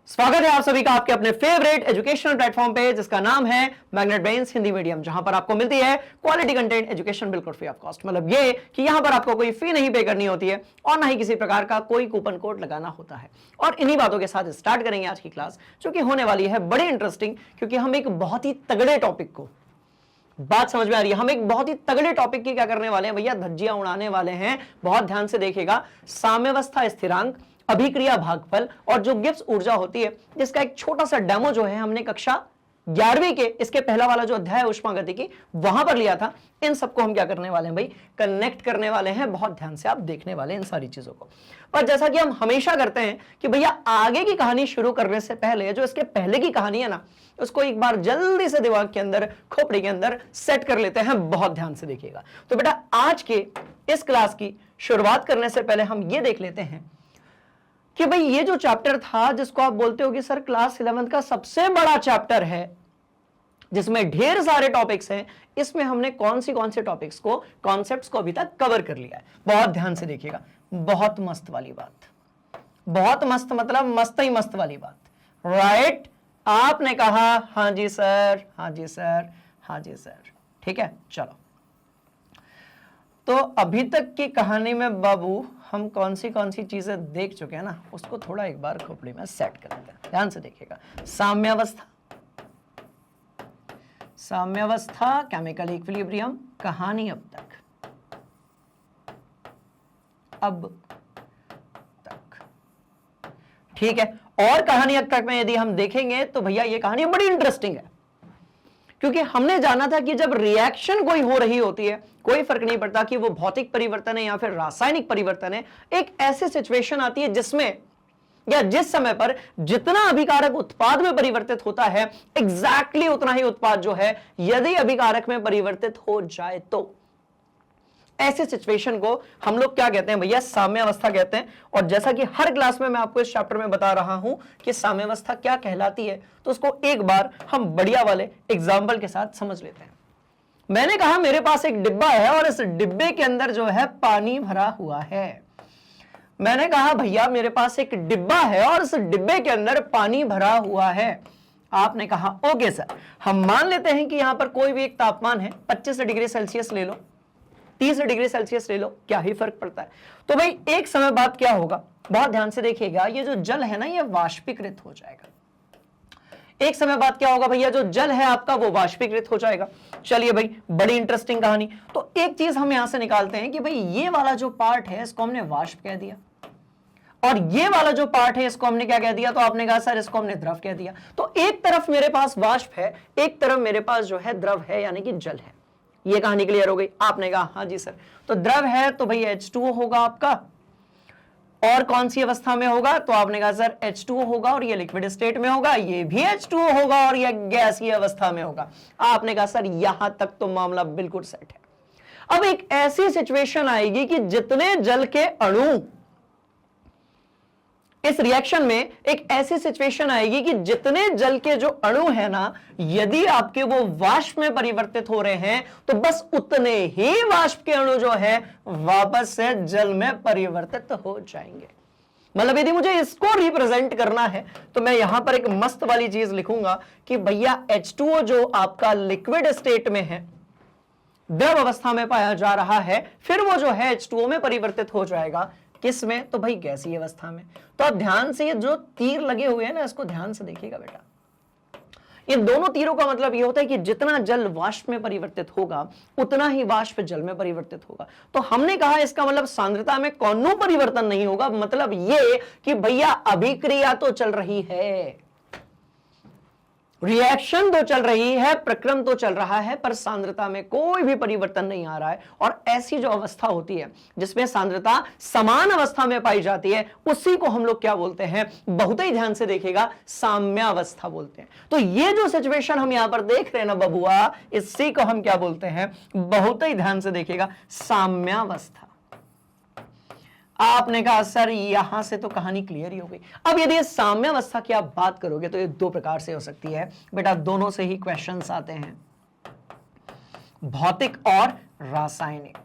स्वागत है आप सभी का आपके अपने फेवरेट एजुकेशनल प्लेटफॉर्म पे जिसका नाम है मैग्नेट ब्रेन्स हिंदी मीडियम, जहां पर आपको मिलती है क्वालिटी कंटेंट एजुकेशन बिल्कुल फ्री ऑफ कॉस्ट। मतलब ये कि यहां पर आपको कोई फी नहीं पे करनी होती है और ना ही किसी प्रकार का कोई कूपन कोड लगाना होता है। और इन्हीं बातों के साथ स्टार्ट करेंगे आज की क्लास, जो कि होने वाली है बड़ी इंटरेस्टिंग, क्योंकि हम एक बहुत ही तगड़े टॉपिक को, बात समझ में आ रही है, हम एक बहुत ही तगड़े टॉपिक की क्या करने वाले हैं भैया, धज्जियां उड़ाने वाले हैं। बहुत ध्यान से देखिएगा। साम्यावस्था स्थिरांक, अभिक्रिया भागफल और जो गिब्स ऊर्जा होती है, जिसका एक छोटा सा डेमो जो है हमने कक्षा 11वीं के इसके पहला वाला जो अध्याय उष्मागतिकी वहां पर लिया था। इन सबको हम क्या करने वाले हैं भाई, कनेक्ट करने वाले हैं। बहुत ध्यान से आप देखने वाले हैं इन सारी चीजों को। पर जैसा कि हम हमेशा करते हैं कि भैया आगे की कहानी शुरू करने से पहले जो इसके पहले की कहानी है ना, उसको एक बार जल्दी से दिमाग के अंदर, खोपड़ी के अंदर सेट कर लेते हैं। बहुत ध्यान से देखिएगा। तो बेटा आज के इस क्लास की शुरुआत करने से पहले हम ये देख लेते हैं कि भाई ये जो चैप्टर था, जिसको आप बोलते हो कि सर क्लास 11th का सबसे बड़ा चैप्टर है, जिसमें ढेर सारे टॉपिक्स हैं, इसमें हमने कौन से टॉपिक्स को, कॉन्सेप्ट्स को अभी तक कवर कर लिया है। बहुत ध्यान से देखिएगा। बहुत मस्त वाली बात, बहुत मस्त, मतलब मस्त ही मस्त वाली बात, राइट? आपने कहा हाँ जी सर, हाँ जी सर, हाँ जी सर, ठीक है। चलो, तो अभी तक की कहानी में बाबू हम कौन सी चीजें देख चुके हैं ना, उसको थोड़ा एक बार खोपड़ी में सेट कर लेते हैं। ध्यान से देखिएगा। साम्यावस्था, साम्यावस्था, केमिकल इक्विलिब्रियम, कहानी अब तक, ठीक है। और कहानी अब तक में यदि हम देखेंगे तो भैया ये कहानी बड़ी इंटरेस्टिंग है, क्योंकि हमने जाना था कि जब रिएक्शन कोई हो रही होती है, कोई फर्क नहीं पड़ता कि वो भौतिक परिवर्तन है या फिर रासायनिक परिवर्तन है, एक ऐसी सिचुएशन आती है जिसमें या जिस समय पर जितना अभिकारक उत्पाद में परिवर्तित होता है, एग्जैक्टली उतना ही उत्पाद जो है यदि अभिकारक में परिवर्तित हो जाए तो ऐसे सिचुएशन को हम लोग क्या कहते हैं भैया, साम्यावस्था कहते हैं। और जैसा कि हर क्लास में मैं आपको इस चैप्टर में बता रहा हूं कि साम्यावस्था क्या कहलाती है, तो उसको एक बार हम बढ़िया वाले एग्जाम्पल के साथ समझ लेते हैं। मैंने कहा मेरे पास एक डिब्बा है और इस डिब्बे के अंदर जो है पानी भरा हुआ है। मैंने कहा भैया मेरे पास एक डिब्बा है और इस डिब्बे के अंदर पानी भरा हुआ है। आपने कहा ओके सर, हम मान लेते हैं कि यहां पर कोई भी एक तापमान है, 25 डिग्री सेल्सियस ले लो, 30 डिग्री सेल्सियस ले लो, क्या ही फर्क पड़ता है। तो भाई एक समय बाद क्या होगा, बहुत ध्यान से देखिएगा, ये जो जल है ना, ये वाष्पीकृत हो जाएगा। एक समय बाद क्या होगा भैया, जो जल है आपका वो वाष्पीकृत हो जाएगा। चलिए भाई, बड़ी इंटरेस्टिंग कहानी। तो एक चीज हम यहां से निकालते हैं कि भाई ये वाला जो पार्ट है इसको हमने वाष्प कह दिया, और ये वाला जो पार्ट है इसको हमने क्या कह दिया, तो आपने कहा सर इसको हमने द्रव कह दिया। तो एक तरफ मेरे पास वाष्प है, एक तरफ मेरे पास जो है द्रव है, यानी कि जल है। ये कहानी क्लियर हो गई? आपने कहा हाँ जी सर। तो द्रव है तो भाई H2O होगा आपका, और कौन सी अवस्था में होगा, तो आपने कहा सर H2O होगा, और ये लिक्विड स्टेट में होगा, ये भी H2O होगा, और ये गैसीय अवस्था में होगा। आपने कहा सर यहां तक तो मामला बिल्कुल सेट है। अब एक ऐसी सिचुएशन आएगी कि जितने जल के अणु, इस रिएक्शन में एक ऐसी सिचुएशन आएगी कि जितने जल के जो अणु है ना, यदि आपके वो वाष्प में परिवर्तित हो रहे हैं, तो बस उतने ही वाष्प के अणु जो है वापस से जल में परिवर्तित हो जाएंगे। मतलब यदि मुझे इसको रिप्रेजेंट करना है तो मैं यहां पर एक मस्त वाली चीज लिखूंगा कि भैया H2O जो आपका लिक्विड स्टेट में है, द्रव अवस्था में पाया जा रहा है, फिर वो जो है H2O में परिवर्तित हो जाएगा। किस में? तो भाई गैसीय अवस्था में। तो अब ध्यान से ये जो तीर लगे हुए हैं ना, इसको ध्यान से देखिएगा बेटा। ये दोनों तीरों का मतलब ये होता है कि जितना जल वाष्प में परिवर्तित होगा, उतना ही वाष्प जल में परिवर्तित होगा। तो हमने कहा इसका मतलब सांद्रता में कौनो परिवर्तन नहीं होगा। मतलब ये कि भैया अभिक्रिया तो चल रही है, रिएक्शन तो चल रही है, प्रक्रम तो चल रहा है, पर सांद्रता में कोई भी परिवर्तन नहीं आ रहा है। और ऐसी जो अवस्था होती है जिसमें सांद्रता समान अवस्था में पाई जाती है, उसी को हम लोग क्या बोलते हैं, बहुत ही ध्यान से देखिएगा, साम्यावस्था बोलते हैं। तो ये जो सिचुएशन हम यहां पर देख रहे हैं ना बबुआ, इसी को हम क्या बोलते हैं, बहुत ही ध्यान से देखिएगा, साम्यावस्था। आपने कहा सर यहां से तो कहानी क्लियर ही हो गई। अब यदि साम्यावस्था की आप बात करोगे तो ये दो प्रकार से हो सकती है बेटा, दोनों से ही क्वेश्चंस आते हैं, भौतिक और रासायनिक।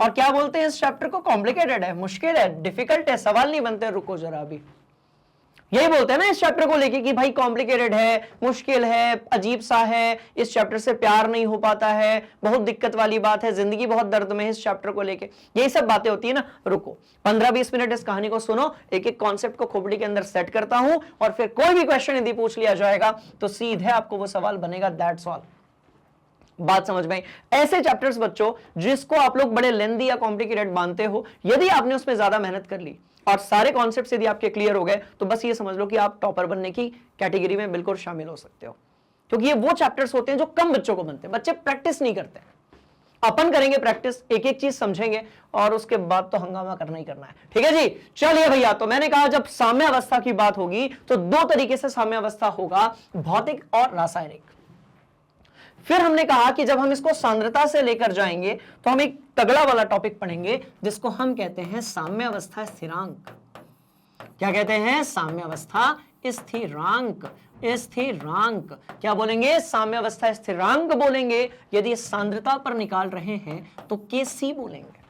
और क्या बोलते हैं इस चैप्टर को, कॉम्प्लिकेटेड है, मुश्किल है, डिफिकल्ट है, सवाल नहीं बनते। रुको जरा अभी, यही बोलते हैं ना इस चैप्टर को लेके कि भाई कॉम्प्लिकेटेड है, मुश्किल है, अजीब सा है, इस चैप्टर से प्यार नहीं हो पाता है, बहुत दिक्कत वाली बात है, जिंदगी बहुत दर्द में है इस चैप्टर को लेके, यही सब बातें होती है ना। रुको 15-20 मिनट इस कहानी को सुनो, एक एक कॉन्सेप्ट को खोपड़ी के अंदर सेट करता हूं और फिर कोई भी क्वेश्चन यदि पूछ लिया जाएगा तो सीधे आपको वो सवाल बनेगा, दैट्स ऑल। बात समझ में आई? ऐसे चैप्टर्स बच्चों जिसको आप लोग बड़े लेंदी या कॉम्प्लिकेटेड मानते हो, यदि आपने उसमें ज्यादा मेहनत कर ली और सारे कॉन्सेप्ट्स यदि आपके क्लियर हो गए तो बस ये समझ लो कि आप टॉपर बनने की कैटेगरी में बिल्कुल शामिल हो सकते हो, क्योंकि ये वो चैप्टर्स होते हैं जो कम बच्चों को बनते हैं। बच्चे प्रैक्टिस नहीं करते, अपन करेंगे प्रैक्टिस, एक एक चीज समझेंगे और उसके बाद तो हंगामा करना ही करना है। ठीक है जी, चलिए भैया। तो मैंने कहा जब साम्यावस्था की बात होगी तो दो तरीके से साम्यावस्था होगा, भौतिक और रासायनिक। फिर हमने कहा कि जब हम इसको सांद्रता से लेकर जाएंगे तो हम एक तगड़ा वाला टॉपिक पढ़ेंगे जिसको हम कहते हैं साम्यावस्था स्थिरांक। क्या कहते हैं? साम्यावस्था स्थिरांक। स्थिरांक क्या बोलेंगे? साम्यावस्था स्थिरांक बोलेंगे। यदि सांद्रता पर निकाल रहे हैं तो केसी बोलेंगे,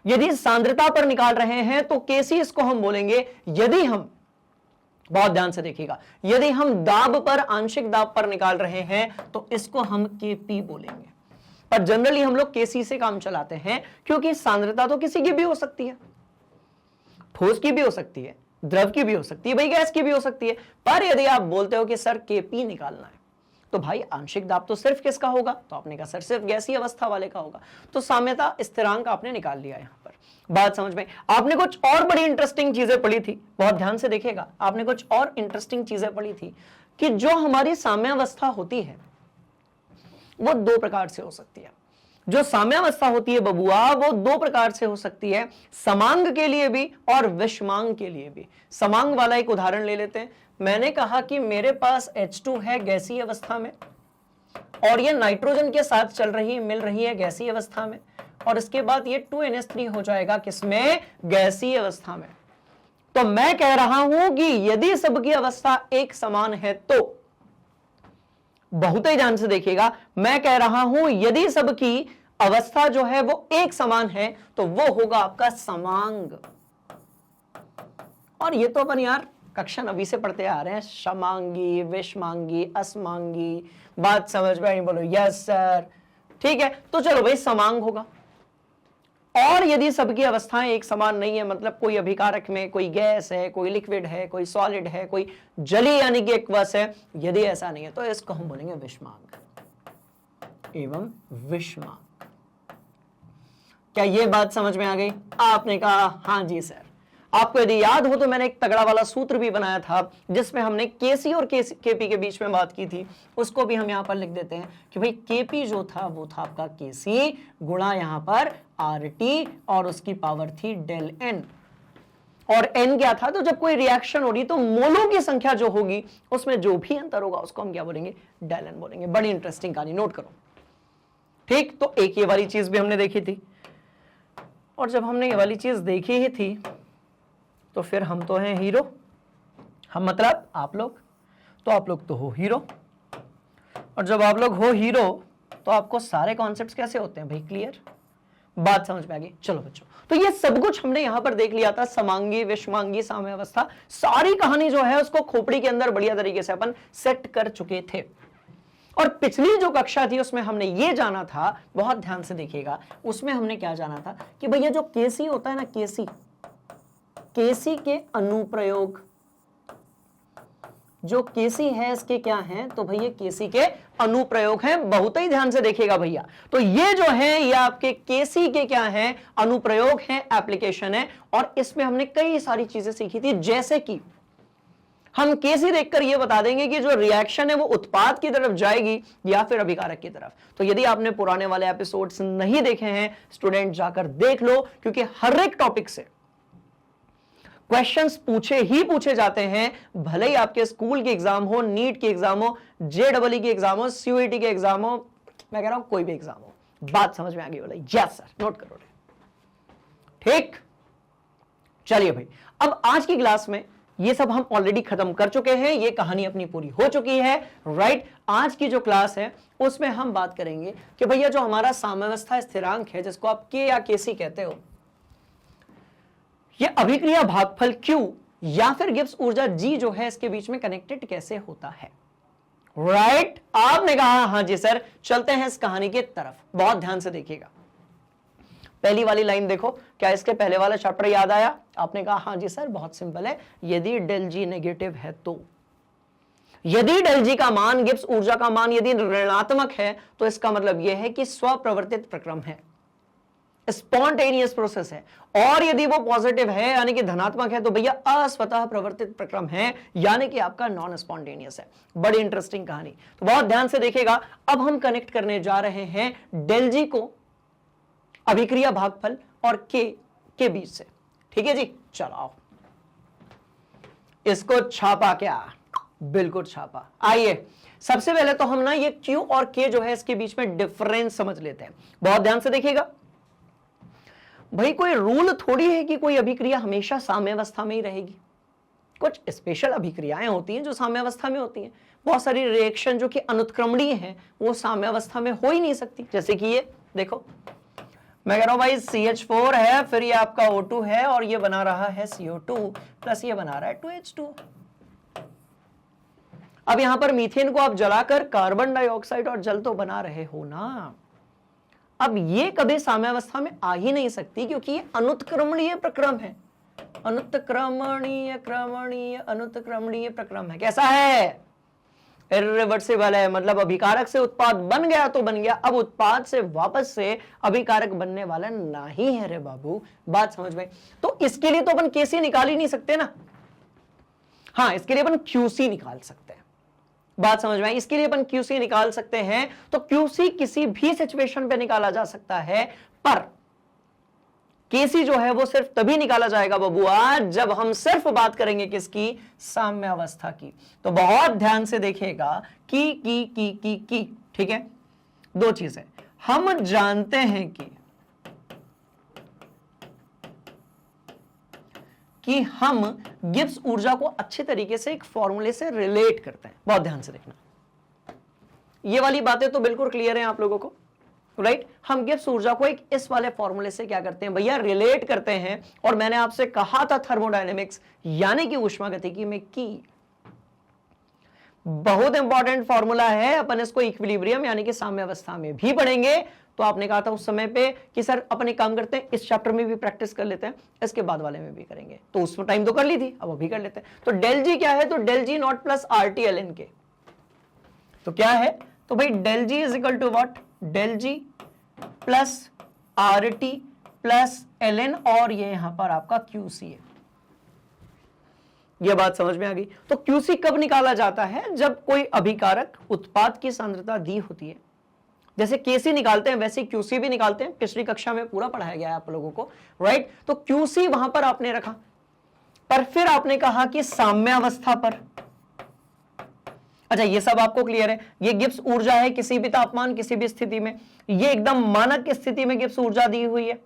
यदि सांद्रता पर निकाल रहे हैं तो केसी इसको हम बोलेंगे। यदि हम, बहुत ध्यान से देखिएगा, यदि हम दाब पर, आंशिक दाब पर निकाल रहे हैं तो इसको हम केपी बोलेंगे। पर जनरली हम लोग केसी से काम चलाते हैं क्योंकि सांद्रता तो किसी की भी हो सकती है, ठोस की भी हो सकती है, द्रव की भी हो सकती है, भाई गैस की भी हो सकती है। पर यदि आप बोलते हो कि सर केपी निकालना है तो भाई आंशिक दाब तो सिर्फ किसका होगा? तो आपने कहा सर सिर्फ गैसीय अवस्था वाले का होगा। तो साम्यता स्थिरांक आपने निकाल लिया यहां पर। बात समझ में? आपने कुछ और बड़ी इंटरेस्टिंग चीजें पढ़ी थी, बहुत ध्यान से देखिएगा, आपने कुछ और इंटरेस्टिंग चीजें पढ़ी थी कि जो हमारी साम्यावस्था होती है वो दो प्रकार से हो सकती है। जो साम्यावस्था होती है बबुआ वो दो प्रकार से हो सकती है, समांग के लिए भी और विषमांग के लिए भी। समांग वाला एक उदाहरण ले लेते हैं। मैंने कहा कि मेरे पास H2 है गैसीय अवस्था में और ये नाइट्रोजन के साथ चल रही मिल रही है गैसीय अवस्था में, और इसके बाद ये 2NH3 हो जाएगा किसमें? गैसीय अवस्था में। तो मैं कह रहा हूं कि यदि सबकी अवस्था एक समान है तो, बहुत ही ध्यान से देखिएगा, मैं कह रहा हूं यदि सबकी अवस्था जो है वो एक समान है तो वो होगा आपका समांग। और ये तो अपन यार कक्षा 9 से पढ़ते आ रहे हैं, समांगी, विषमांगी, असमांगी। बात समझ में आई? बोलो यस सर। ठीक है, तो चलो भाई समांग होगा। और यदि सबकी अवस्थाएं एक समान नहीं है, मतलब कोई अभिकारक में कोई गैस है, कोई लिक्विड है, कोई सॉलिड है, कोई जली यानी कि एक्वस है, यदि ऐसा नहीं है तो इसको हम बोलेंगे विषमांग एवं विषमांग। क्या ये बात समझ में आ गई? आपने कहा हाँ जी सर। आपको यदि याद हो तो मैंने एक तगड़ा वाला सूत्र भी बनाया था जिसमें हमने केसी और केपी के बीच में बात की थी, उसको भी हम यहां पर लिख देते हैं कि भाई केपी जो था वो था आपका केसी गुणा यहां पर आरटी और उसकी पावर थी डेल एन। और एन क्या था? तो जब कोई रिएक्शन हो रही तो मोलों की संख्या जो होगी उसमें जो भी अंतर होगा उसको हम क्या बोलेंगे? डेल एन बोलेंगे। बड़ी इंटरेस्टिंग कहानी, नोट करो। ठीक, तो एक ये वाली चीज भी हमने देखी थी, और जब हमने ये वाली चीज देखी ही थी तो फिर हम तो हैं हीरो। हम मतलब आप लोग, तो आप लोग तो हो हीरो। और जब आप लोग हो हीरो तो आपको सारे कॉन्सेप्ट्स कैसे होते हैं भाई? क्लियर। बात समझ में आ गई? चलो बच्चों, तो ये सब कुछ हमने यहां पर देख लिया था, समांगी, विषमांगी, साम्यावस्था, सारी कहानी जो है उसको खोपड़ी के अंदर बढ़िया तरीके से अपन सेट कर चुके थे। और पिछली जो कक्षा थी उसमें हमने ये जाना था, बहुत ध्यान से देखिएगा, उसमें हमने क्या जाना था कि भैया जो केसी होता है ना, केसी, केसी के अनुप्रयोग, जो केसी है इसके क्या हैं? तो भैया केसी के अनुप्रयोग हैं। बहुत ही ध्यान से देखिएगा भैया। तो ये जो है ये आपके केसी के क्या हैं? अनुप्रयोग हैं, एप्लीकेशन है। और इसमें हमने कई सारी चीजें सीखी थी, जैसे कि हम केसी देखकर ये बता देंगे कि जो रिएक्शन है वो उत्पाद की तरफ जाएगी या फिर अभिकारक की तरफ। तो यदि आपने पुराने वाले एपिसोड्स नहीं देखे हैं, स्टूडेंट जाकर देख लो, क्योंकि हर एक टॉपिक से क्वेश्चंस पूछे ही पूछे जाते हैं, भले ही आपके स्कूल के एग्जाम हो, नीट के एग्जाम हो, जेडबलई के एग्जाम हो, सीयूईटी के एग्जाम हो, मैं कह रहा हूं कोई भी एग्जाम हो। बात समझ में आ गई? बोला यस सर, नोट करो। ठीक, चलिए भाई, अब आज की क्लास में ये सब हम ऑलरेडी खत्म कर चुके हैं, ये कहानी अपनी पूरी हो चुकी है, राइट। आज की जो क्लास है उसमें हम बात करेंगे कि भैया जो हमारा साम्यावस्था स्थिरांक है, जिसको आप के या केसी कहते हो, ये अभिक्रिया भागफल Q या फिर गिब्स ऊर्जा जी जो है इसके बीच में कनेक्टेड कैसे होता है। राइट आपने कहा हाँ जी सर, चलते हैं इस कहानी की तरफ, बहुत ध्यान से देखिएगा। पहली वाली लाइन देखो, क्या इसके पहले वाला चैप्टर याद आया? आपने कहा हाँ जी सर, बहुत सिंपल है, यदि डेल जी नेगेटिव है तो, यदि डेल जी का मान, गिब्स ऊर्जा का मान यदि ऋणात्मक है तो इसका मतलब यह है कि स्वप्रवर्तित प्रक्रम है, स्पॉन्टेनियस प्रोसेस है, और यदि वो पॉजिटिव है यानी कि धनात्मक है तो भैया अस्वतः प्रवर्तित प्रक्रम है, यानी कि आपका नॉन स्पॉन्टेनियस है। बड़ी इंटरेस्टिंग कहानी, तो बहुत ध्यान से देखिएगा। अब हम कनेक्ट करने जा रहे हैं डेल जी को अभिक्रिया भागफल और के बीच से, ठीक है जी। चलो आओ, इसको छापा क्या? बिल्कुल छापा। आइए सबसे पहले तो हम ना ये Q और K जो है इसके बीच में डिफरेंस समझ लेते हैं। बहुत ध्यान से देखिएगा भाई, कोई रूल थोड़ी है कि कोई अभिक्रिया हमेशा साम्यावस्था में ही रहेगी। कुछ स्पेशल अभिक्रियाएं होती हैं जो साम्यावस्था में होती हैं। बहुत सारी रिएक्शन जो कि अनुत्क्रमणीय हैं वो साम्यावस्था में हो ही नहीं सकती। जैसे कि ये देखो, मैं कह रहा हूं भाई CH4 है, फिर ये आपका O2 है और ये बना रहा है CO2 प्लस ये बना रहा है 2H2। अब यहां पर मीथेन को आप जलाकर कार्बन डाइऑक्साइड और जल तो बना रहे हो ना। अब ये कभी साम्यावस्था में आ ही नहीं सकती क्योंकि ये अनुत्क्रमणीय प्रक्रम है। अनुत्क्रमणीय क्रमणीय अनुत्क्रमणीय प्रक्रम है। कैसा है? इर्रिवर्सिबल है, मतलब अभिकारक से उत्पाद बन गया तो बन गया, अब उत्पाद से वापस से अभिकारक बनने वाला नहीं है रे बाबू। बात समझ में? तो इसके लिए तो अपन केसी निकाल ही नहीं सकते ना। हाँ, इसके लिए अपन क्यूसी निकाल सकते हैं। बात समझ में आई? इसके लिए अपन क्यूसी निकाल सकते हैं। तो क्यूसी किसी भी सिचुएशन पे निकाला जा सकता है, पर केसी जो है वो सिर्फ तभी निकाला जाएगा बबुआ जब हम सिर्फ बात करेंगे किसकी? साम्यावस्था की। तो बहुत ध्यान से देखिएगा की, ठीक है। दो चीजें हम जानते हैं कि हम गिब्स ऊर्जा को अच्छे तरीके से एक फॉर्मूले से रिलेट करते हैं। बहुत ध्यान से देखना, ये वाली बातें तो बिल्कुल क्लियर हैं आप लोगों को, राइट? हम गिब्स ऊर्जा को एक इस वाले फॉर्मूले से क्या करते हैं भैया? रिलेट करते हैं। और मैंने आपसे कहा था थर्मोडायनेमिक्स यानी कि ऊष्मागतिकी में की बहुत इंपॉर्टेंट फॉर्मूला है। अपन इसको इक्विलिब्रियम यानी कि साम्यावस्था में भी पढ़ेंगे। तो आपने कहा था उस समय पे कि सर अपन एक काम करते हैं, इस चैप्टर में भी प्रैक्टिस कर लेते हैं, इसके बाद वाले में भी करेंगे। तो उस टाइम तो कर ली थी, अब अभी कर लेते हैं। तो डेल जी क्या है? तो del G naught plus RT ln K. तो क्या है? तो भाई del G is equal to what? Del G plus RT plus ln, और ये यहां पर आपका QC है। यह बात समझ में आ गई? तो QC कब निकाला जाता है? जब कोई अभिकारक उत्पाद की सांद्रता दी होती है। जैसे केसी निकालते हैं वैसे क्यूसी भी निकालते हैं, पिछली कक्षा में पूरा पढ़ाया गया है आप लोगों को, राइट? तो क्यूसी वहां पर आपने रखा, पर फिर आपने कहा कि साम्यावस्था पर। अच्छा, ये सब आपको क्लियर है? ये गिब्स ऊर्जा है किसी भी तापमान किसी भी स्थिति में, ये एकदम मानक स्थिति में गिब्स ऊर्जा दी हुई है।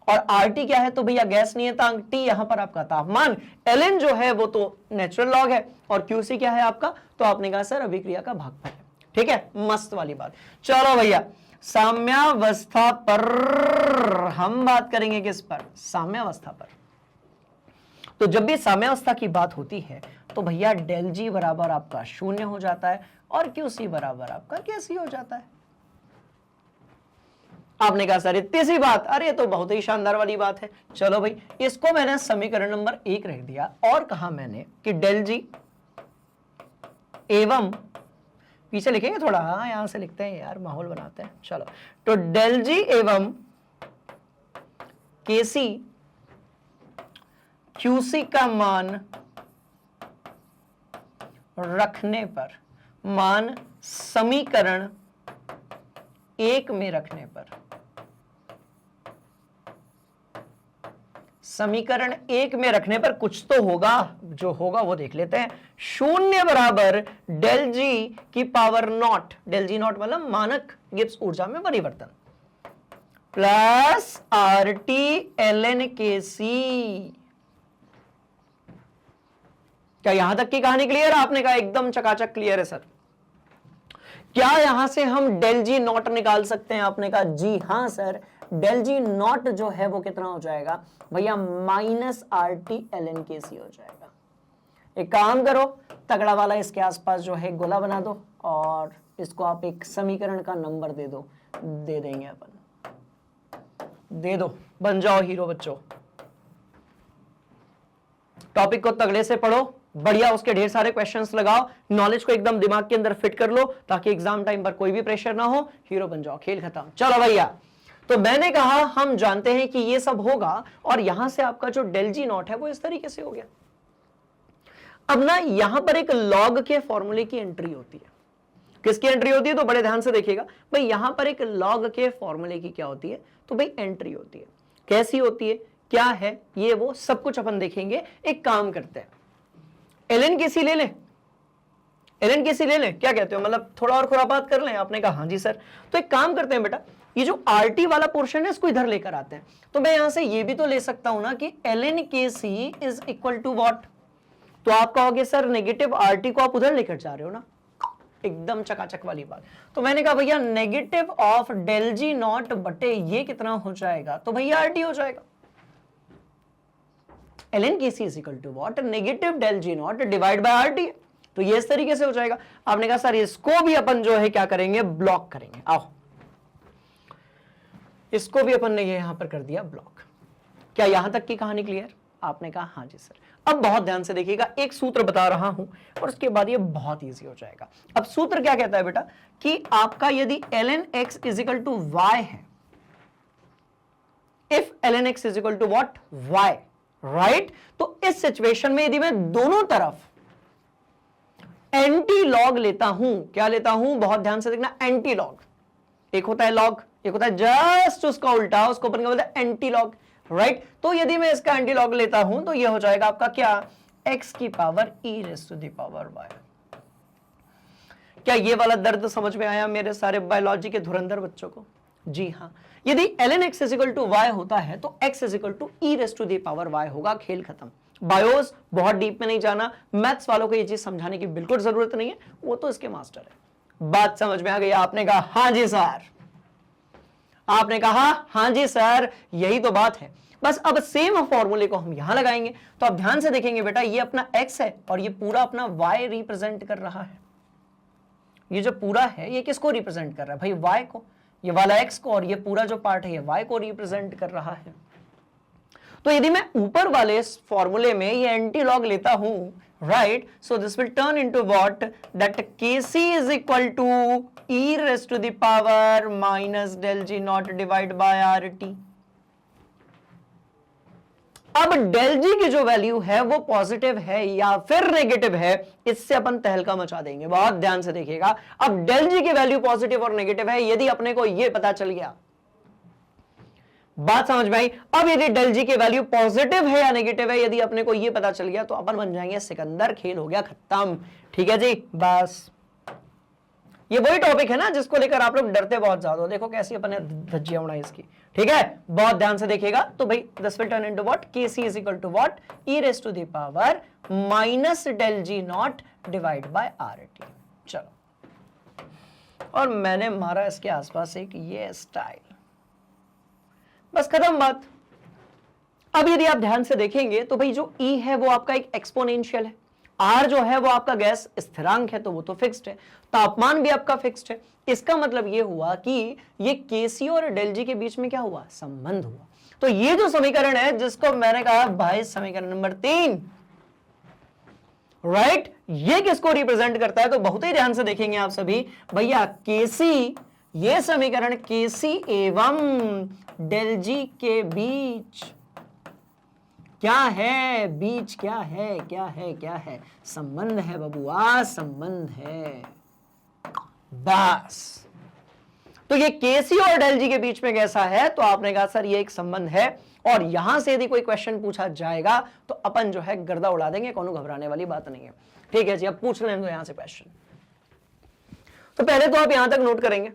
और RT क्या है? तो भैया गैस नियतांक, T यहां पर आपका तापमान, ln जो है वो तो नेचुरल लॉग है, और QC क्या है आपका? तो आपने कहा सर अभिक्रिया का भागफल है। ठीक है, मस्त वाली बात। चलो भैया, साम्यावस्था पर हम बात करेंगे। किस पर? साम्यावस्था पर। तो जब भी साम्यावस्था की बात होती है तो भैया डेल जी बराबर आपका 0 हो जाता है और QC बराबर आपका कैसी हो जाता है। आपने कहा सर इतनी सी बात? अरे तो बहुत ही शानदार वाली बात है। चलो भाई, इसको मैंने समीकरण नंबर 1 रख दिया और कहा मैंने कि डेल जी एवं, पीछे लिखेंगे थोड़ा, हाँ यहां से लिखते हैं यार, माहौल बनाते हैं। चलो, तो डेल जी एवं केसी क्यूसी का मान रखने पर, मान समीकरण 1 में रखने पर, समीकरण 1 में रखने पर कुछ तो होगा, जो होगा वो देख लेते हैं। 0 बराबर डेल जी की power naught, del G naught मतलब मानक गिब्स ऊर्जा में परिवर्तन, प्लस RT ln KC। क्या यहां तक की कहानी क्लियर है? आपने कहा एकदम चकाचक क्लियर है सर। क्या यहां से हम डेल जी नॉट निकाल सकते हैं? आपने कहा जी हां सर, डेल जी नॉट जो है वो कितना हो जाएगा भैया, minus R T L N K C हो जाएगा। एक काम करो, तगड़ा वाला इसके आसपास जो है गोला बना दो और इसको आप एक समीकरण का नंबर दे दो, दे देंगे अपन, दे दो, बन जाओ हीरो बच्चों। टॉपिक को तगड़े से पढ़ो, बढ़िया उसके ढेर सारे क्वेश्चंस लगाओ, नॉलेज को एकदम दिमाग के अंदर फिट कर लो ताकि एग्जाम टाइम पर कोई भी प्रेशर ना हो, हीरो बन जाओ, खेल खत्म। चलो भैया, तो मैंने कहा हम जानते हैं कि ये सब होगा और यहां से आपका जो डेल जी नॉट है वो इस तरीके से हो गया। अब ना यहां पर एक लॉग के फॉर्मूले की एंट्री होती है। किसकी एंट्री होती है? तो बड़े ध्यान से देखिएगा भाई, यहां पर एक लॉग के फॉर्मूले की क्या होती है? तो भाई एंट्री होती है। कैसी होती है, क्या है, ये वो सब कुछ अपन देखेंगे। एक काम करते हैं, एलएन केसी ले लें, एलएन केसी ले लें, क्या कहते हो? मतलब थोड़ा और खुरापात कर लें? आपने कहा हाँ जी सर। तो एक काम करते हैं बेटा, ये जो आरटी वाला पोर्शन है इसको इधर लेकर आते हैं। तो मैं यहां से ये भी तो ले सकता हूं ना कि LN KC is equal to what? तो आप कहोगे सर नेगेटिव आरटी को आप उधर लेकर जा रहे हो ना, एकदम चकाचक वाली बात। तो मैंने कहा भैया negative of del G naught बटे ये कितना हो जाएगा? तो भैया आरटी हो जाएगा। ln kc is equal to what? Negative del G naught divide by RT. तो ये इस तरीके से हो जाएगा। आपने कहा सर इसको भी अपन जो है क्या करेंगे, ब्लॉक करेंगे। आओ, इसको भी अपन ने यहां पर कर दिया ब्लॉक। क्या यहां तक की कहानी क्लियर? आपने कहा हाँ जी सर। अब बहुत ध्यान से देखिएगा, एक सूत्र बता रहा हूं और उसके बाद ये बहुत इजी हो जाएगा। अब सूत्र क्या कहता है बेटा कि आपका यदि ln x is equal to y है, if ln x is equal to what? y, right? तो इस सिचुएशन में यदि मैं दोनों तरफ एंटी लॉग लेता हूं, क्या लेता हूं? बहुत ध्यान से देखना, एंटी लॉग। एक होता है लॉग, एक होता है जस्ट उसका उल्टा, उसको अपन क्या बोलते हैं? Anti log, right? तो यदि मैं इसका एंटी लॉग लेता हूं तो यह हो जाएगा आपका क्या? x की power e raise to the power y। क्या ये वाला दर्द समझ में आया मेरे सारे बायोलॉजी के धुरंधर बच्चों को? जी हाँ। यदि ln x is equal to y होता है तो x is equal to e raise to the power y होगा। खेल खत्म। बायोस बहुत डीप में नहीं जाना, मैथ्स वालों को ये चीज समझाने की बिल्कुल जरूरत नहीं है, वो तो इसके मास्टर है। बात समझ में आ गई? आपने कहा हाँ जी सर, आपने कहा हाँ जी सर, यही तो बात है। बस अब सेम फॉर्मूले को हम यहां लगाएंगे। तो आप ध्यान से देखेंगे बेटा, ये अपना x है और ये पूरा अपना y रिप्रेजेंट कर रहा है। ये जो पूरा है ये किसको रिप्रेजेंट कर रहा है भाई? y को। ये वाला x को, और ये पूरा जो पार्ट है ये y को रिप्रेजेंट कर रहा है। तो यदि मैं ऊपर वाले फॉर्मूले में ये एंटी लॉग लेता हूं, right, so this will turn into what? That kc is equal to e raise to the power minus del G naught divide by RT। अब डेल जी की जो वैल्यू है वो पॉजिटिव है या फिर नेगेटिव है, इससे अपन तहलका मचा देंगे। बहुत ध्यान से देखिएगा। अब डेल जी की वैल्यू पॉजिटिव और नेगेटिव है, यदि अपने को ये पता चल गया, बात समझ में आई? अब यदि डेल जी की वैल्यू पॉजिटिव है या नेगेटिव है, यदि अपने को ये पता चल गया तो अपन बन जाएंगे सिकंदर। खेल हो गया खत्म। ठीक है जी, बस ये वही टॉपिक है ना जिसको लेकर आप लोग डरते बहुत ज्यादा हो। देखो कैसी अपन ने धज्जियां उड़ाई इसकी। ठीक है, बहुत ध्यान से देखिएगा। तो भाई this will turn into what? kc is equal to what? e raise to the power minus del G naught divide by RT। चलो, और मैंने मारा इसके आसपास एक ये स्टाइल, बस खत्म बात। अब यदि आप ध्यान से देखेंगे तो भाई जो E है वो आपका एक एक्सपोनेंशियल है, R जो है वो आपका गैस स्थिरांक है तो वो तो फिक्स्ड है, तापमान भी आपका फिक्स्ड है। इसका मतलब ये हुआ कि ये kc और डेल जी के बीच में क्या हुआ? संबंध हुआ। तो ये जो समीकरण है जिसको मैंने कहा भाई समीकरण नंबर 3, राइट, ये किसको रिप्रेजेंट करता है? तो बहुत ही ध्यान से देखेंगे आप सभी भैया, kc, ये समीकरण kc एवं डेल जी के बीच क्या है? बीच क्या है? क्या है? क्या है? संबंध है बबुआ, संबंध है। बस। तो ये kc और डेल जी के बीच में कैसा है? तो आपने कहा सर ये एक संबंध है, और यहां से यदि कोई क्वेश्चन पूछा जाएगा तो अपन जो है गर्दा उड़ा देंगे, कोनो घबराने वाली बात नहीं है। ठीक है जी, अब पूछ लें तो यहां से क्वेश्चन। तो पहले तो आप यहां तक नोट करेंगे,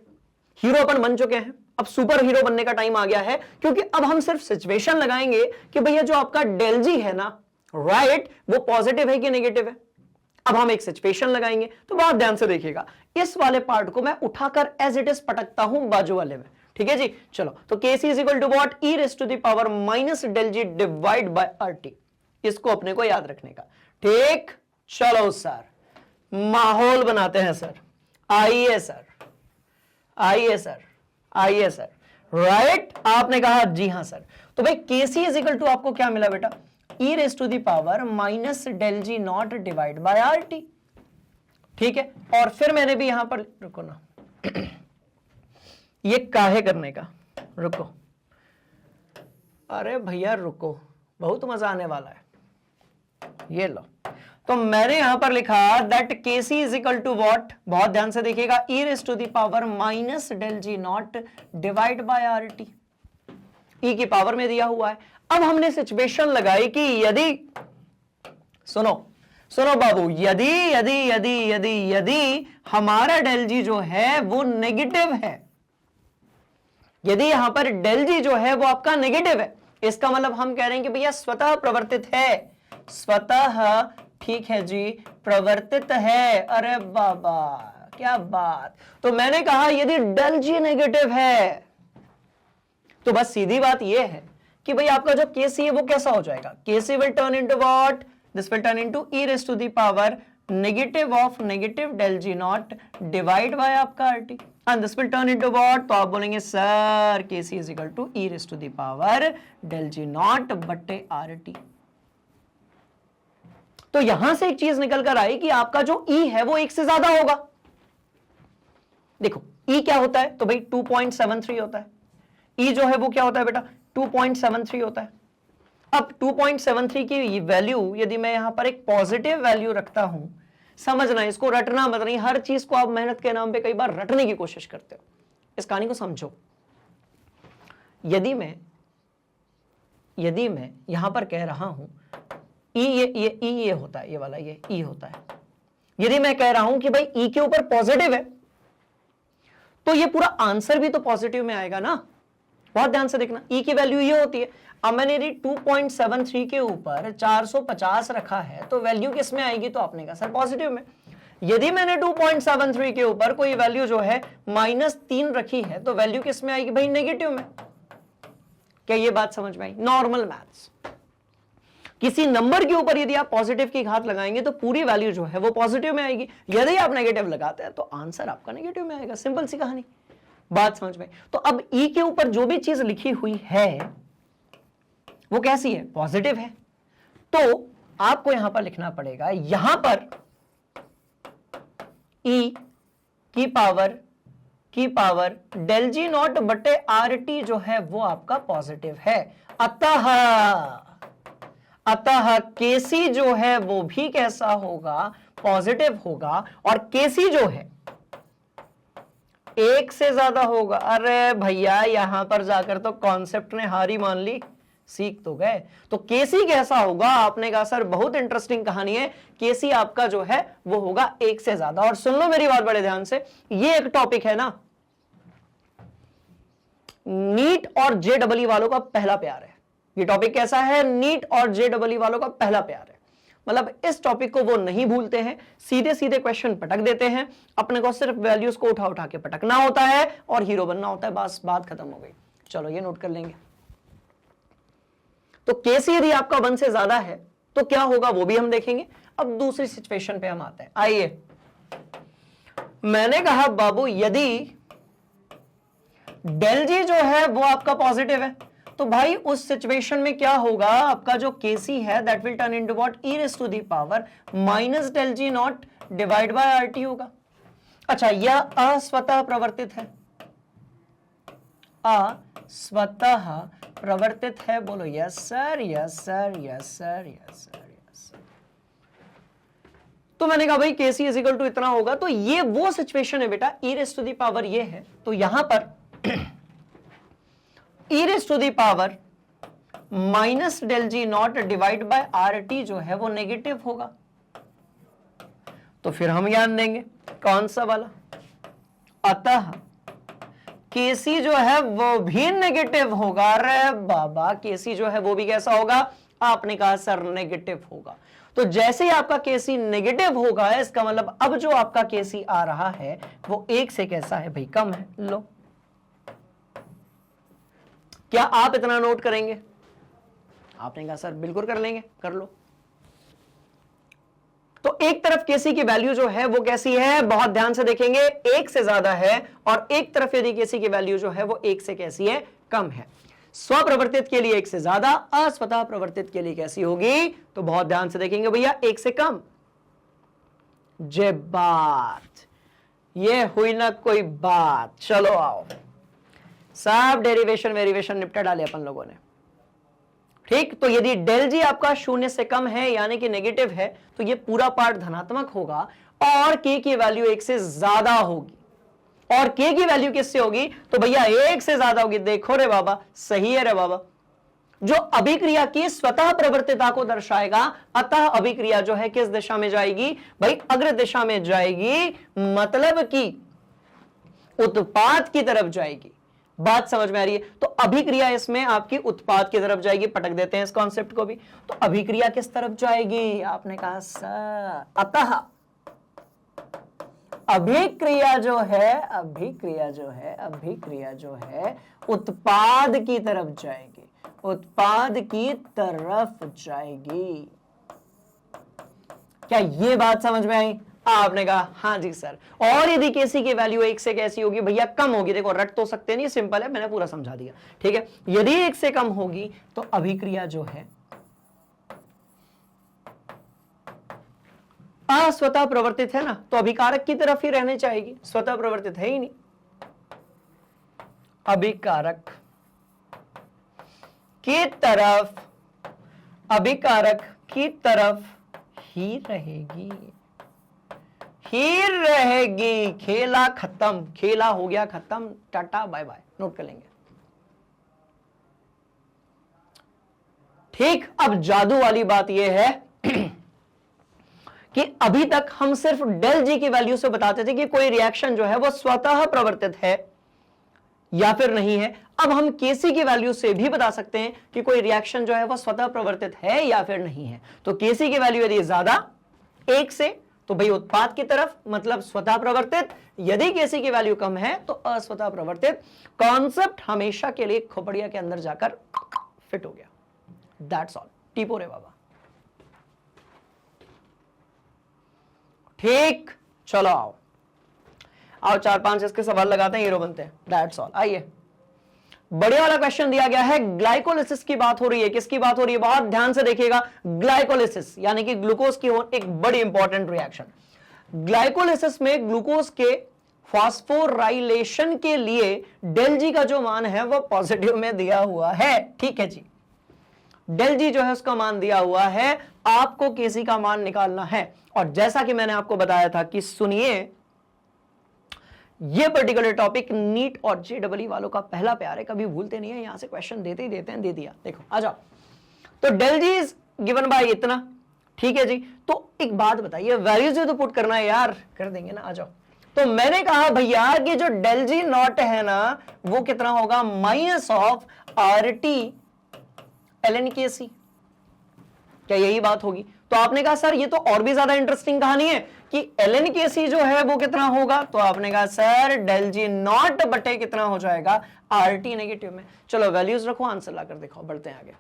हीरो अपन बन चुके हैं, अब सुपर हीरो बनने का टाइम आ गया है, क्योंकि अब हम सिर्फ सिचुएशन लगाएंगे कि भैया जो आपका डेल जी है ना, राइट, वो पॉजिटिव है कि नेगेटिव है। अब हम एक सिचुएशन लगाएंगे, तो बहुत ध्यान से देखिएगा, इस वाले पार्ट को मैं उठाकर एज इट इज पटकता हूं बाजू वाले में, ठीक है जी। चलो, तो Kc is equal to what, e raise to the power minus del G divide by R T, इसको अपने को याद रखने का, ठीक। चलो सर, माहौल बनाते हैं सर, आइए सर, आइए सर, आइए सर, राइट। आपने कहा जी हां सर। तो भाई Kc इज इक्वल टू आपको क्या मिला बेटा, e raise to the power minus del G naught divide by R T, ठीक है। और फिर मैंने भी यहां पर, रुको ना ये काहे करने का, रुको, अरे भैया रुको, बहुत मजा आने वाला है, ये लो। तो मैंने यहां पर लिखा that Kc is equal to what, बहुत ध्यान से देखिएगा, e raise to the power minus del G naught divide by R T, e की पावर में दिया हुआ है। अब हमने सिचुएशन लगाई कि यदि, सुनो सुनो बाबू, यदि यदि यदि यदि यदि हमारा डेल जी जो है वो नेगेटिव है, यदि यहां पर डेल जी जो है वो आपका नेगेटिव है, इसका मतलब हम कह रहे हैं कि भैया स्वतः प्रवर्तित है, स्वतः, ठीक है जी, प्रवर्तित है। अरे बाबा क्या बात। तो मैंने कहा यदि डेल जी नेगेटिव है तो बस सीधी बात यह है कि भाई आपका जो Kc है वो कैसा हो जाएगा, Kc will turn into what, this will turn into e raise to the power negative of negative del G naught divide by आपका R T, and this will turn into what, तो आप बोलेंगे sir Kc is equal to e raise to the power del G naught बटे R T. तो यहां से एक चीज निकल कर आई कि आपका जो E है वो 1 से ज्यादा होगा। देखो E क्या होता है, तो भाई 2.73 होता है, E जो है वो क्या होता है बेटा, 2.73 होता है। अब 2.73 की वैल्यू यदि मैं यहां पर एक पॉजिटिव वैल्यू रखता हूं, समझना, इसको रटना मत नहीं, हर चीज को आप मेहनत के नाम पे कई बार रटने की कोशिश करते हो, इस कहानी को समझो। यदि मैं यहां पर कह रहा हूं E ये होता है, ये वाला ये E होता है, यदि मैं कह रहा हूं कि भाई E के ऊपर पॉजिटिव है तो ये पूरा आंसर भी तो पॉजिटिव में आएगा ना। बहुत ध्यान से देखना, E की वैल्यू ये होती है। अब मैंने यदि 2.73 के ऊपर 450 रखा है तो वैल्यू किस में आएगी, तो आपने कहा सर पॉजिटिव में। यदि मैंने 2.73 के ऊपर कोई वैल्यू जो है -3 रखी है तो वैल्यू किस में आएगी भाई, नेगेटिव में। क्या ये बात समझ में आई? नॉर्मल मैथ्स, किसी नंबर के ऊपर यदि आप पॉजिटिव की घात लगाएंगे तो पूरी वैल्यू जो है वो पॉजिटिव में आएगी, यदि आप नेगेटिव लगाते हैं तो आंसर आपका नेगेटिव में आएगा। सिंपल सी कहानी, बात समझ में। तो अब E के ऊपर जो भी चीज लिखी हुई है वो कैसी है, पॉजिटिव है, तो आपको यहां पर लिखना पड़ेगा, यहां पर E की पावर डेल जी नॉट बटे आर टी जो है वो आपका पॉजिटिव है। अतः Kc जो है वो भी कैसा होगा, पॉजिटिव होगा, और Kc जो है 1 से ज्यादा होगा। अरे भैया यहां पर जाकर तो कॉन्सेप्ट ने हारी मान ली, सीख तो गए। तो Kc कैसा होगा, आपने कहा सर बहुत इंटरेस्टिंग कहानी है, Kc आपका जो है वो होगा 1 से ज्यादा। और सुन लो मेरी बात बड़े ध्यान से, ये एक टॉपिक है ना, नीट और JEE वालों का पहला प्यार है। ये टॉपिक कैसा है, नीट और JEE वालों का पहला प्यार है। मतलब इस टॉपिक को वो नहीं भूलते हैं, सीधे सीधे क्वेश्चन पटक देते हैं, अपने को सिर्फ वैल्यूज को उठा उठा के पटकना होता है और हीरो बनना होता है, बस बात खत्म हो गई। चलो ये नोट कर लेंगे। तो Kc यदि आपका 1 से ज्यादा है तो क्या होगा वो भी हम देखेंगे। अब दूसरी सिचुएशन पे हम आते हैं, आइए। मैंने कहा बाबू यदि डेल जी जो है वो आपका पॉजिटिव है तो भाई उस सिचुएशन में क्या होगा, आपका जो Kc है that will turn into what, e raise to the power minus del G naught divide by R T होगा। अच्छा, यह अस्वतः प्रवर्तित है, अस्वतः प्रवर्तित है, बोलो yes sir, yes sir, yes sir, yes sir, yes sir. तो मैंने कहा भाई Kc इज इक्वल टू इतना होगा, तो ये वो सिचुएशन है बेटा, e raise to the power ये है, तो यहां पर e raise to the power minus del G naught divide by R T जो है वो नेगेटिव होगा। तो फिर हम ज्ञान देंगे कौन सा वाला, अतः Kc जो है वो भी नेगेटिव होगा। अरे बाबा Kc जो है वो भी कैसा होगा, आपने कहा सर नेगेटिव होगा। तो जैसे ही आपका केसी नेगेटिव होगा, इसका मतलब अब जो आपका केसी आ रहा है वो 1 से कैसा है भाई, कम है। लो, क्या आप इतना नोट करेंगे? आपने कहा सर बिल्कुल कर लेंगे, कर लो। तो एक तरफ केसी की वैल्यू जो है वो कैसी है, बहुत ध्यान से देखेंगे, 1 से ज्यादा है, और एक तरफ यदि केसी की वैल्यू जो है वो 1 से कैसी है, कम है। स्वप्रवर्तित के लिए 1 से ज्यादा, अस्वतः प्रवर्तित के लिए कैसी होगी, तो बहुत ध्यान से देखेंगे भैया, 1 से कम। जे बात, ये हुई ना कोई बात। चलो आओ, सब डेरिवेशन वेरिएशन निपटा डाले अपन लोगों ने, ठीक। तो यदि डेल जी आपका 0 से कम है यानी कि नेगेटिव है, तो ये पूरा पार्ट धनात्मक होगा, और के की वैल्यू 1 से ज्यादा होगी। और के की वैल्यू किससे होगी, तो भैया 1 से ज्यादा होगी। देखो रे बाबा, सही है रे बाबा, जो अभिक्रिया की स्वतः प्रवर्तिता को दर्शाएगा। अतः अभिक्रिया जो है किस दिशा में जाएगी भाई, अग्र दिशा में जाएगी, मतलब कि उत्पाद की तरफ जाएगी। बात समझ में आ रही है? तो अभिक्रिया इसमें आपकी उत्पाद की तरफ जाएगी। पटक देते हैं इस कॉन्सेप्ट को भी। तो अभिक्रिया किस तरफ जाएगी, आपने कहा सर, अतः अभिक्रिया जो है उत्पाद की तरफ जाएगी, उत्पाद की तरफ जाएगी। क्या ये बात समझ में आई? आपने कहा हाँ जी सर। और यदि केसी की वैल्यू 1 से कैसी होगी भैया, कम होगी। देखो रट तो सकते नहीं, सिंपल है, मैंने पूरा समझा दिया, ठीक है। यदि 1 से कम होगी तो अभिक्रिया जो है अस्वतः प्रवर्तित है ना, तो अभिकारक की तरफ ही रहने चाहेगी, स्वतः प्रवर्तित है ही नहीं, अभिकारक की तरफ ही रहेगी। खेला खत्म, खेला हो गया खत्म, टाटा बाय बाय, नोट कर लेंगे, ठीक। अब जादू वाली बात यह है कि अभी तक हम सिर्फ डेल जी की वैल्यू से बताते थे कि कोई रिएक्शन जो है वो स्वतः प्रवर्तित है या फिर नहीं है। अब हम केसी की वैल्यू से भी बता सकते हैं कि कोई रिएक्शन जो है वो स्वतः प्रवर्तित है या फिर नहीं है। तो केसी की वैल्यू यदि ज्यादा 1 से, तो भाई उत्पाद की तरफ, मतलब स्वतः प्रवर्तित। यदि केसी की वैल्यू कम है तो अस्वतः प्रवर्तित। कॉन्सेप्ट हमेशा के लिए खोपड़िया के अंदर जाकर फिट हो गया। That's all. टीपो रे बाबा, ठीक। चलो आओ 4-5 इसके सवाल लगाते हैं, हीरो बनते हैं। That's all. आइए, बढ़िया वाला क्वेश्चन दिया गया है। ग्लाइकोलिसिस की बात हो रही है। किसकी बात हो रही है, बहुत ध्यान से देखिएगा। ग्लाइकोलिसिस यानी कि ग्लूकोज की एक बड़ी इंपॉर्टेंट रिएक्शन। ग्लाइकोलिसिस में ग्लूकोज के फॉस्फोराइलेशन के लिए डेल जी का जो मान है वो पॉजिटिव में दिया हुआ है, ठीक है जी। डेल जी जो है उसका मान दिया हुआ है, आपको केसी का मान निकालना है। और जैसा कि मैंने आपको बताया था कि सुनिए, ये पर्टिकुलर टॉपिक नीट और जेडब्ल्यू वालों का पहला प्यार है, कभी भूलते नहीं है। यहां से क्वेश्चन देते ही देते हैं, दे दिया। देखो आ जाओ। तो del G is given by इतना, ठीक है जी। तो एक बात बताइए, वैल्यूज तो पुट करना है यार, कर देंगे ना, आ जाओ। तो मैंने कहा भैया कि जो डेल जी नॉट है ना, वो कितना होगा, minus of RT ln KC। क्या यही बात होगी? तो आपने कहा सर ये तो और भी ज्यादा इंटरेस्टिंग कहानी है कि ln KC जो है वो कितना होगा। तो आपने कहा सर डेल जी नॉट बटे कितना हो जाएगा, RT नेगेटिव में। चलो वैल्यूज रखो, आंसर लाकर दिखाओ, बढ़ते हैं आगे।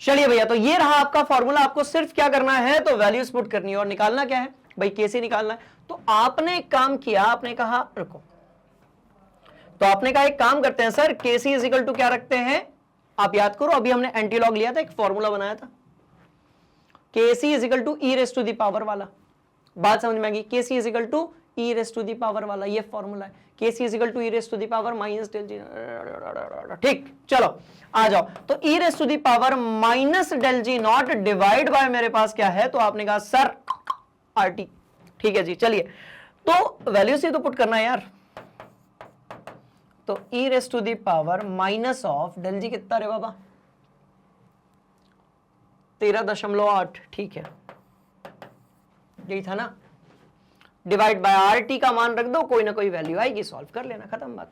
चलिए भैया, तो ये रहा आपका फॉर्मूला। आपको सिर्फ क्या करना है, तो वैल्यूज पुट करनी है और निकालना क्या है भाई, KC निकालना है। तो आपने एक काम किया, आपने कहा रखो, तो आपने कहा एक काम करते हैं sir, KC is equal to क्या रखते हैं, आप याद करो, अभी हमने एंटीलॉग लिया था, एक फॉर्मूला बनाया था, KC is equal to e raise to the power वाला। बात समझ में आ गई? KC is equal to e raise to the power वाला, ये फॉर्मूला है। KC is equal to e raise to the power minus del G, ठीक। चलो आ जाओ। तो e raise to the power minus del G naught divide by मेरे पास क्या है, तो आपने कहा सर RT, ठीक है जी। चलिए, तो वैल्यू से तो पुट करना है यार। तो e raise to the power minus of del G कितना रे बाबा, 13.8, ठीक है, यही था ना। डिवाइड बाय RT का मान रख दो, कोई ना कोई वैल्यू आएगी, सॉल्व कर लेना, खत्म बात।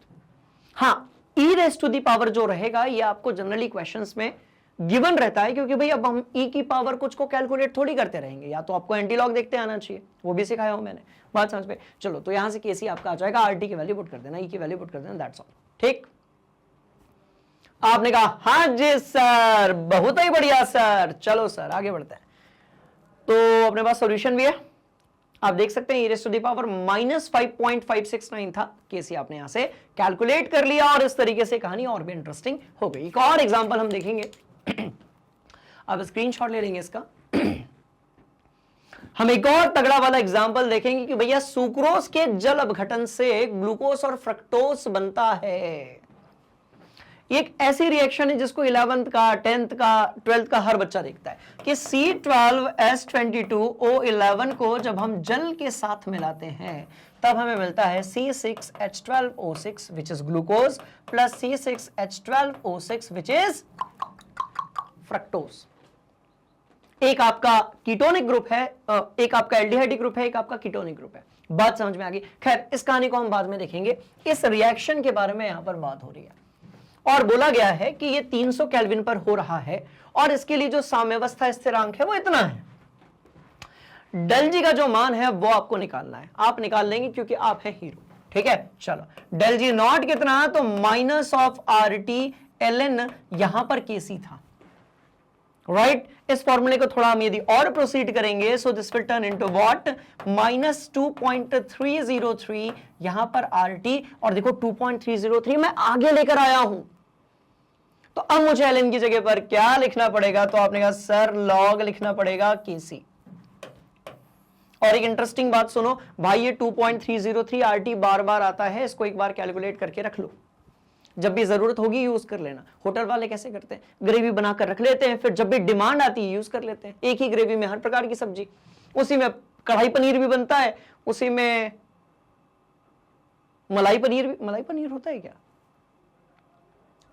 हाँ, ई रेस टू दी पावर जो रहेगा ये आपको जनरली क्वेश्चंस में गिवन रहता है, क्योंकि भाई अब हम e की पावर कुछ को कैलकुलेट थोड़ी करते रहेंगे, या तो आपको एंटी लॉग देखते आना चाहिए, वो भी सिखाया हूं मैंने, बात समझ में। चलो तो यहां से केसी आपका आ जाएगा, आरटी की वैल्यू पुट कर देना, e की वैल्यू पुट कर देना, दैट्स ऑल। ठीक, आपने कहा हाँ जी सर, बहुत ही बढ़िया सर। चलो सर आगे बढ़ते हैं। तो अपने पास सॉल्यूशन भी है, आप देख सकते हैं -5.569 था, केसी आपने यहां से कैलकुलेट कर लिया, और इस तरीके से कहानी और भी इंटरेस्टिंग हो गई। एक और एग्जांपल हम देखेंगे, आप स्क्रीनशॉट ले लेंगे इसका। हम एक और तगड़ा वाला एग्जांपल देखेंगे कि भैया सुक्रोज के जल अपघटन से ग्लूकोज और फ्रक्टोज बनता है। एक ऐसी रिएक्शन है जिसको 11th का, 10th का, 12th का हर बच्चा देखता है कि C12H22O11 को जब हम जल के साथ मिलाते हैं तब हमें मिलता है C6H12O6 which is glucose plus C6H12O6 which is fructose. एक आपका कीटोनिक ग्रुप है, एक आपका एल्डिहाइडिक ग्रुप है, एक आपका कीटोनिक ग्रुप है। बात समझ में आ गई। खैर इस कहानी को हम बाद में देखेंगे, इस रिएक्शन के बारे में यहां पर बात हो रही है, और बोला गया है कि ये 300 केल्विन पर हो रहा है, और इसके लिए जो साम्यावस्था स्थिरांक है वो इतना है। डेल जी का जो मान है वो आपको निकालना है, आप निकाल लेंगे क्योंकि आप है हीरो। ठीक है, चलो डेल जी नॉट कितना है, तो -RT यहां पर केसी था, राइट। इस फॉर्मूले को थोड़ा हम यदि और प्रोसीड करेंगे, सो this will turn into what, -2.303 यहां पर RT, और देखो 2.303 मैं आगे लेकर आया हूं, तो अब मुझे एलएन की जगह पर क्या लिखना पड़ेगा, तो आपने कहा सर लॉग लिखना पड़ेगा केसी। और एक इंटरेस्टिंग बात सुनो भाई, ये 2.303 RT बार बार आता है, इसको एक बार कैलकुलेट करके रख लो, जब भी जरूरत होगी यूज कर लेना। होटल वाले कैसे करते हैं, ग्रेवी बनाकर रख लेते हैं, फिर जब भी डिमांड आती है यूज कर लेते हैं। एक ही ग्रेवी में हर प्रकार की सब्जी, उसी में कढ़ाई पनीर भी बनता है, उसी में मलाई पनीर होता है क्या,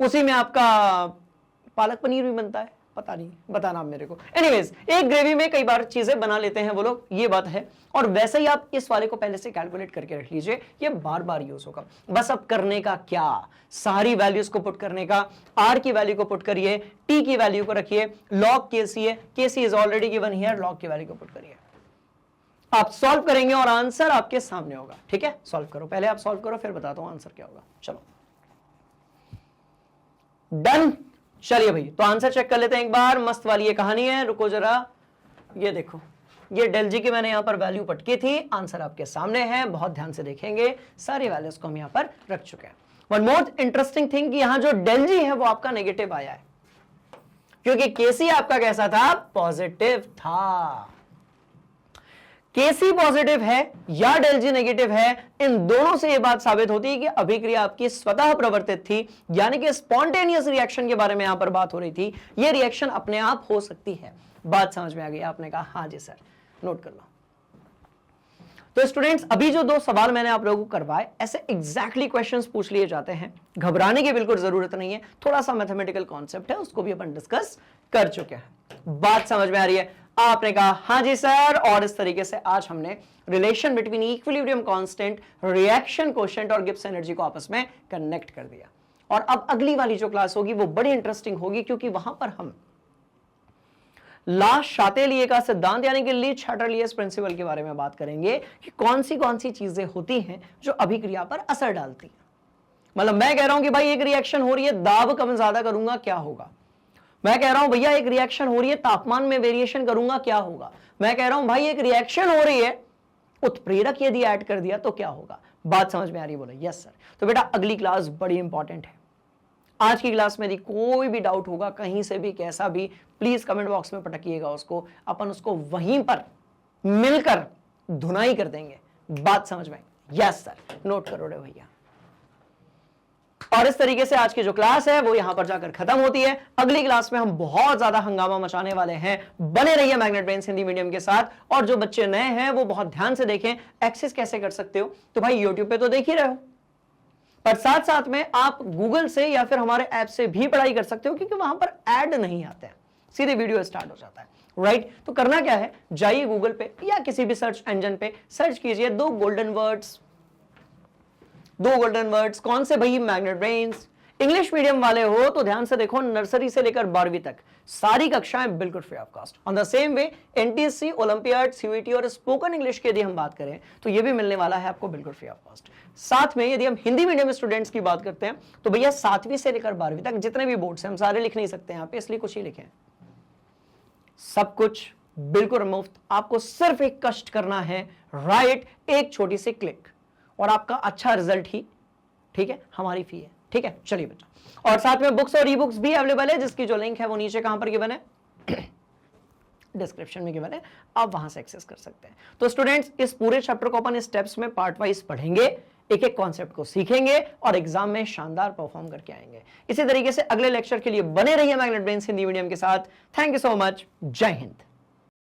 उसी में आपका पालक पनीर भी बनता है, पता नहीं, बताना आप मेरे को। एनीवेज, एक ग्रेवी में कई बार चीजें बना लेते हैं वो लोग, ये बात है। और वैसे ही आप इस वाले को पहले से कैलकुलेट करके रख लीजिए, ये बार बार यूज होगा। बस अब करने का क्या, सारी वैल्यूज को पुट करने का, आर की वैल्यू को पुट करिए, टी की वैल्यू को रखिए, लॉग केसी है, KC is already given here, log की वैल्यू को पुट करिए, आप सॉल्व करेंगे और आंसर आपके सामने होगा। ठीक है, सॉल्व करो, पहले आप सॉल्व करो फिर बताता हूं आंसर क्या होगा। चलो डन, चलिए भाई, तो आंसर चेक कर लेते हैं एक बार। मस्त वाली ये कहानी है, रुको जरा, ये देखो, ये डेल जी की मैंने यहां पर वैल्यू पटकी थी, आंसर आपके सामने है, बहुत ध्यान से देखेंगे, सारी वैल्यूज को हम यहां पर रख चुके हैं। वन मोर इंटरेस्टिंग थिंग, यहां जो डेल जी है वो आपका नेगेटिव आया है, क्योंकि केसी आपका कैसा था, पॉजिटिव था। केसी पॉजिटिव है या डेल जी नेगेटिव है, इन दोनों से यह बात साबित होती है कि अभिक्रिया आपकी स्वतः प्रवर्तित थी, यानी कि स्पॉन्टेनियस रिएक्शन के बारे में यहां पर बात हो रही थी। यह रिएक्शन अपने आप हो सकती है। बात समझ में आ गई? आपने कहा हाँ जी सर, नोट कर लो। तो स्टूडेंट्स, अभी जो दो सवाल मैंने आप लोगों को करवाए, ऐसे एग्जैक्टली क्वेश्चंस पूछ लिए जाते हैं, घबराने की बिल्कुल जरूरत नहीं है। थोड़ा सा मैथमेटिकल कॉन्सेप्ट है, उसको भी अपन डिस्कस कर चुके हैं। बात समझ में आ रही है? आपने कहा हाँ जी सर, और इस तरीके से आज हमने relation between equilibrium constant, reaction quotient और गिब्स एनर्जी को आपस में कनेक्ट कर दिया। और अब अगली वाली जो क्लास होगी वो बड़ी इंटरेस्टिंग होगी, क्योंकि वहां पर हम ला शातेलिए का सिद्धांत यानी कि ली चाटरलियस प्रिंसिपल के बारे में बात करेंगे कि कौन सी चीजें होती हैं जो अभिक्रिया पर असर डालती हैं। मतलब मैं कह रहा हूं कि भाई एक रिएक्शन हो रही है, दाब कम ज्यादा करूंगा क्या होगा। मैं कह रहा हूं भैया एक रिएक्शन हो रही है, तापमान में वेरिएशन करूंगा क्या होगा। मैं कह रहा हूं भाई एक रिएक्शन हो रही है, उत्प्रेरक यदि ऐड कर दिया तो क्या होगा। बात समझ में आ रही है? बोले यस सर। तो बेटा अगली क्लास बड़ी इंपॉर्टेंट है। आज की क्लास में यदि कोई भी डाउट होगा कहीं से भी कैसा भी, प्लीज कमेंट बॉक्स में पटकिएगा उसको, अपन उसको वहीं पर मिलकर धुनाई कर देंगे। बात समझ में? यस सर, नोट करो रे भैया। और इस तरीके से आज की जो क्लास है वो यहां पर जाकर खत्म होती है। अगली क्लास में हम बहुत ज्यादा हंगामा मचाने वाले हैं। बने रहिए मैग्नेट ब्रेन्स हिंदी मीडियम के साथ। और जो बच्चे नए हैं वो बहुत ध्यान से देखें, एक्सेस कैसे कर सकते हो, तो भाई यूट्यूब पे तो देख ही रहे हो, पर साथ साथ में आप गूगल से या फिर हमारे ऐप से भी पढ़ाई कर सकते हो, क्योंकि वहां पर ऐड नहीं आते हैं, सीधे वीडियो स्टार्ट हो जाता है। राइट? तो करना क्या है, जाइए गूगल पे या किसी भी सर्च इंजन पे सर्च कीजिए दो गोल्डन वर्ड्स। कौन से भाई? Magnet brains. इंग्लिश मीडियम वाले हो तो ध्यान से देखो, नर्सरी से लेकर 12वीं तक सारी कक्षाएं बिल्कुल free of cost. On the same way NTSC, olympiad, CUET और स्पोकन इंग्लिश की यदि हम बात करें तो ये भी मिलने वाला है आपको बिल्कुल फ्री ऑफ कॉस्ट। साथ में यदि हम हिंदी मीडियम स्टूडेंट्स की बात करते हैं तो भैया 7वीं से लेकर 12वीं तक जितने भी बोर्ड्स हैं हम सारे लिख नहीं सकते यहाँ पे, इसलिए कुछ ही लिखे, सब कुछ बिल्कुल मुफ्त। आपको सिर्फ एक कष्ट करना है, राइट, एक छोटी सी क्लिक, और आपका अच्छा रिजल्ट ही, ठीक है, हमारी फी है। ठीक है, चलिए बच्चा, और साथ में बुक्स और ई बुक्स भी अवेलेबल है, जिसकी जो लिंक है वो नीचे कहां पर गिवन है, डिस्क्रिप्शन में गिवन है, आप वहां से एक्सेस कर सकते हैं। तो स्टूडेंट्स, इस पूरे चैप्टर को अपन स्टेप्स में पार्ट वाइज पढ़ेंगे, एक एक कॉन्सेप्ट को सीखेंगे और एग्जाम में शानदार परफॉर्म करके आएंगे। इसी तरीके से अगले लेक्चर के लिए बने रहिए मैग्नेट ब्रेन्स हिंदी मीडियम के साथ। थैंक यू सो मच, जय हिंद।